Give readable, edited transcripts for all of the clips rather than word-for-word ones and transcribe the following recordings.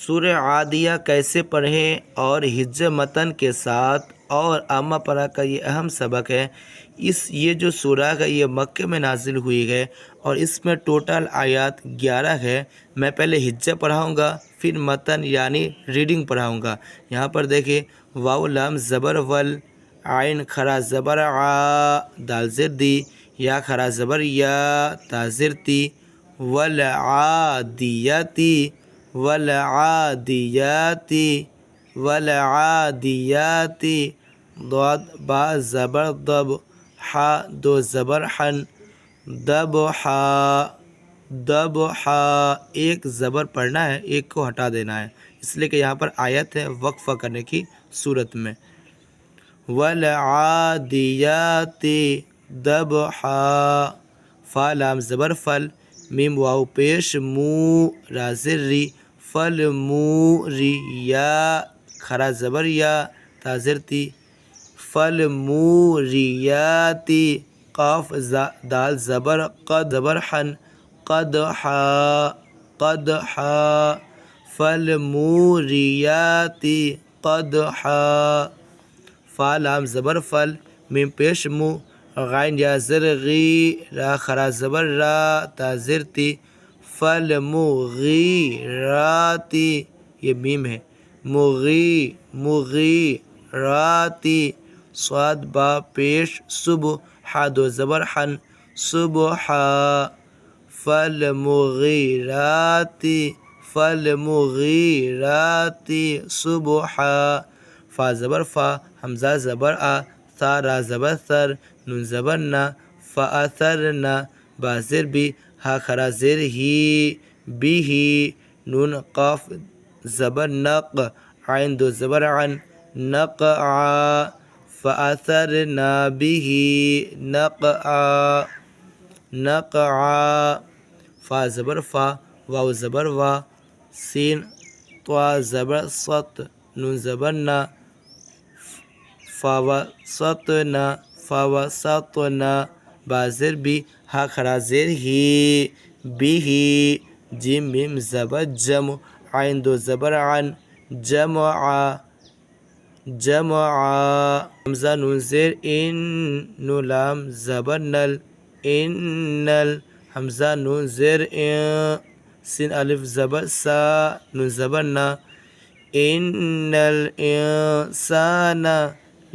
سورہ عادیہ کیسے پڑھیں اور حفظ متن کے ساتھ، اور عامہ پارہ کا یہ اہم سبق ہے۔ یہ جو سورہ ہے یہ مکہ میں نازل ہوئی ہے اور اس میں ٹوٹل آیات 11 ہے۔ میں پہلے حفظ پڑھاؤں گا، پھر متن یعنی ریڈنگ پڑھاؤں گا۔ یہاں پر دیکھیں، واو لام زبر ول، عین کھڑا زبر آ، دال زیر دی، یا کھڑا زبر یا، تا زیر تی، والعادیاتی، والعادیاتی، والعادیاتی، ضاد با زبر ضب، حا دو زبر حن، ذبحا، ذبحا، ایک زبر پڑھنا ہے، ایک کو ہٹا دینا ہے، اس لیے کہ یہاں پر آیت ہے وقفہ کرنے کی صورت میں۔ والعادیات ذبحا، فا لام زبر فل، میم واو پیش مو، را زر ری، فل مو ری، یا کھڑا زبر یا، تا زر تی، فل مو ریاتی، قاف دال زبر قد زبر حن، قد حا، قد حا، فل مو ریاتی قدحا، فا لام زبر فل، میم پیش مو، غین یا زر غی، را کھڑا زبر را، تا زر تی، فل مغیراتی، یہ میم ہے، مغیراتی، صاد با پیش صبح، حا دو زبر حن، صبحا، فالمغیراتی، فالمغیراتی صبحا، فا زبر فا، حمزہ زبر آ، ثا را زبر ثر، نون زبر نا، فاثرنا، با زر بی، ہا کھڑا زر ہی، بھی ہی، نون قاف زبر نق، عین دو زبر عن، نقعا، فاثرنا به نقعا، نقعا، فا زبر فا، واو زبر وا، سین طوا زبر صت، نون زبر نا، فوسطنا، فوسطنا، با زر بی، ہا کھڑا زر ہی، بھی، جیم میم زبر جم، عین دو زبر عن، جمعا، جمعا، حمزہ نون زیر ان، نون لام زبر نل، انل، حمزہ نون زیر ان، سین الف زبر سا، نون زبر نا، ان الانسان،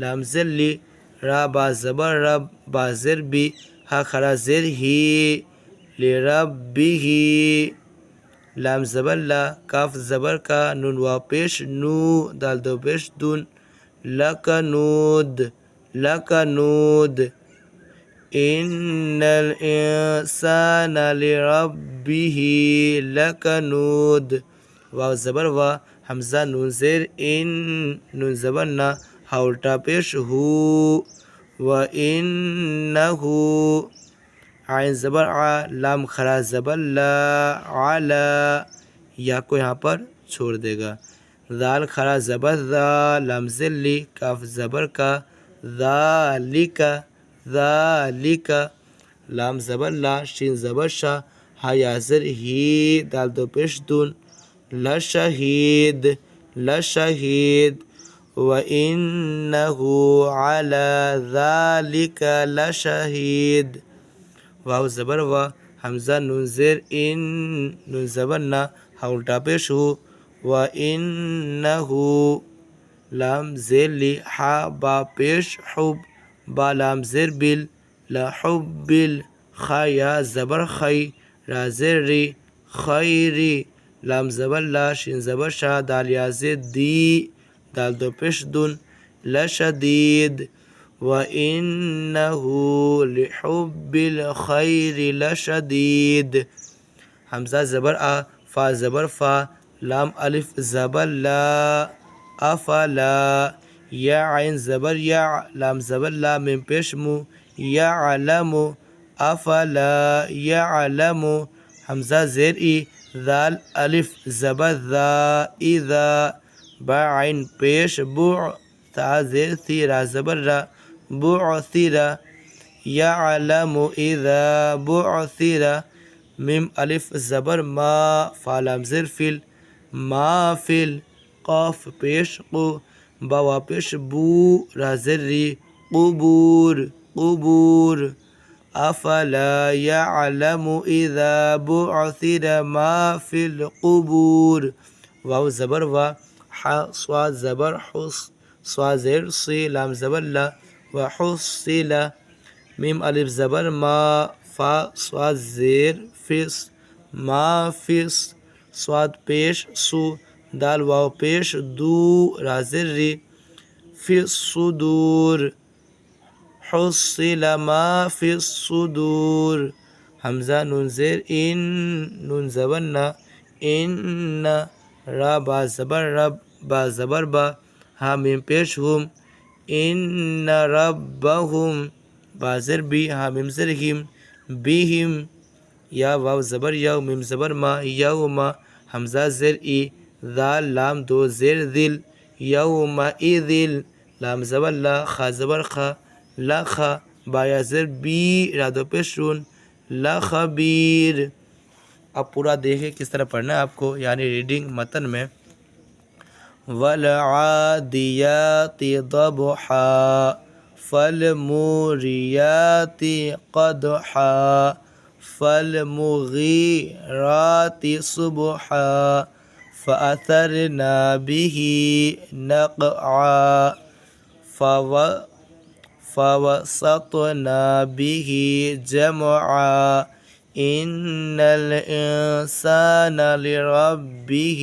لام زر لی، را با زبر رب، با زر بی، ہا کھڑا زر ہی، لربہ، لام زبر لا، کاف زبر کا، نون واو پیش نو، دال دو پیش دون، لکنود، لکنود، ان الانسان لربہ لکنود، واو زبر وا، حمزہ نون زیر ان، نون زبر نا، ہا الٹا پیش ہو، وَإِنَّهُ، عین زبر آ، لام کھڑا زبر لا، علا، یا کو یہاں پر چھوڑ دے گا، ذال کھڑا زبر ذا، لام زر لی، کاف زبر کا، ذالک، ذالک، لام زبر لا، شین زبر شا، ہا یا زر ہی، دال دو پیش دون، لشہید، لشہید، وَإِنَّهُ عَلَى ذَلِكَ لَشَهِيدٌ، واو زبر وا، حمزہ نون زیر ان، نون زبر نا، ہا الٹا پیش ہو، وَإِنَّهُ، لام زیر لی، ہا با پیش حب، با لام زیر بل، لحبل، خا یا زبر خی، را زیر ری، خیری، لام زبر لا، شین زبر شا، دال یا زیر دی، دال دو پیش دون، لشدید، وَإِنَّهُ لِحُبِّ الْخَيْرِ لَشَدِيدٌ، حمزہ زبر آ، فا زبر فا، لام الف زبر لا، افلا، یا عین زبر یا، لام زبر لا، میم پیش مو، یعلم، افلا یعلم، حمزہ زیر ای، ذال الف زبر ذا، اذا، با عین پیش بع، تا زیر ثی، را زبر را، بعثر، یعلم اذا بعثر، میم الف زبر ما، فا لام زر فل، ما فل قاف پیش قو با پیش بو را زری قبور قبور افلا يعلم اذا بعثر ما في القبور واو زبر و ح صاد زبر حص صاد زر صي لام زبر لا وحصل ميم الف زبر ما فا صاد زیر فس ما فس صاد پیش سو دال واو پیش دو را زری فی الصدور حصل ما فی الصدور حمزہ نون زیر ان نون زبر نا ان را با زبر رب با زبر با ہا میم پیش ہم ان ربهم با زر بی ہا میم زر ہم بهم یا واو زبر یو میم زبر ما یوم حمزہ زر ای ذال لام دو زیر ذل یوم اذل لام زبر لا خا زبر خا لا خا با یا زر بی را دو پیشون لا خبیر اب پورا دیکھیں کس طرح پڑھنا ہے آپ کو یعنی ریڈنگ متن میں والعادیات ضبحا فالموریات قدحا فالمغیرات صبحا فأثرنا به نقعا فوسطنا به جمعا إن الإنسان لربه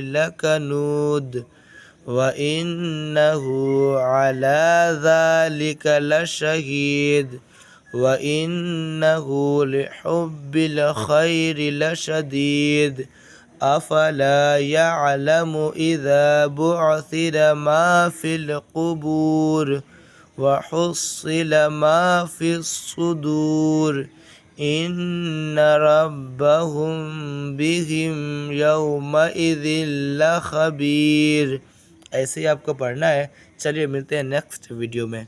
لكنود وإنه على ذلك لشهيد وإنه لحب الخير لشديد أفلا يعلم إذا بعثر ما في القبور وحصل ما في الصدور إن ربهم بهم يومئذ لخبير. ایسے ہی آپ کو پڑھنا ہے. چلیے ملتے ہیں نیکسٹ ویڈیو میں.